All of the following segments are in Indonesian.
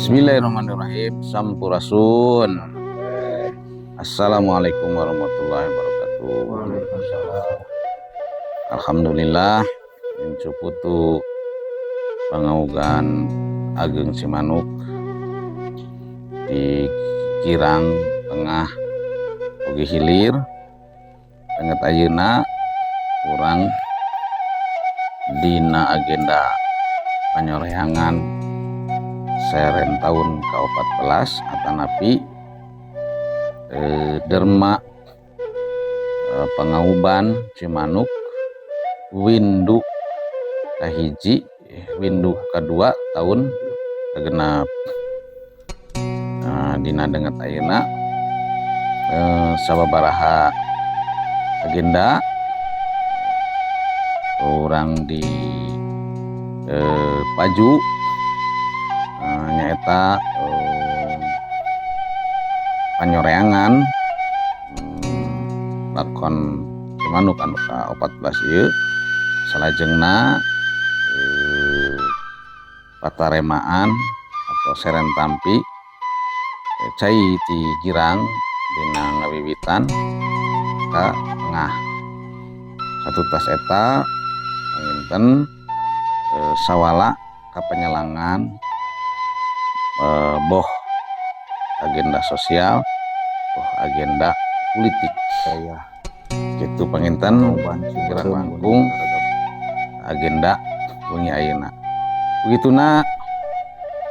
Bismillahirrahmanirrahim. Sampurasun. Assalamualaikum warahmatullahi wabarakatuh. Alhamdulillah mencuputu pangaugan Ageng Cimanuk di Kirang Tengah Oge Hilir banget ayeuna kurang dina agenda panyorehangan seren tahun ke-14 atanapi Derma Pangauban Cimanuk windu kahiji windu kedua tahun genap. Dina denget ayeuna sababaraha agenda orang di Paju nyaeta panyoreangan lakon Cimanuk anu ka-14 ieu salajengna pataremaan atau seren tampi cai ti girang dina ngawiwitan ka tengah satu tas eta panginten sawala kapenyelangan boh agenda sosial boh agenda politik saya gitu panginten kira langkung agenda wengi ayeuna begituna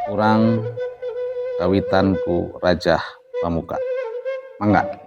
urang kawitan ku Rajah Pamuka mangga.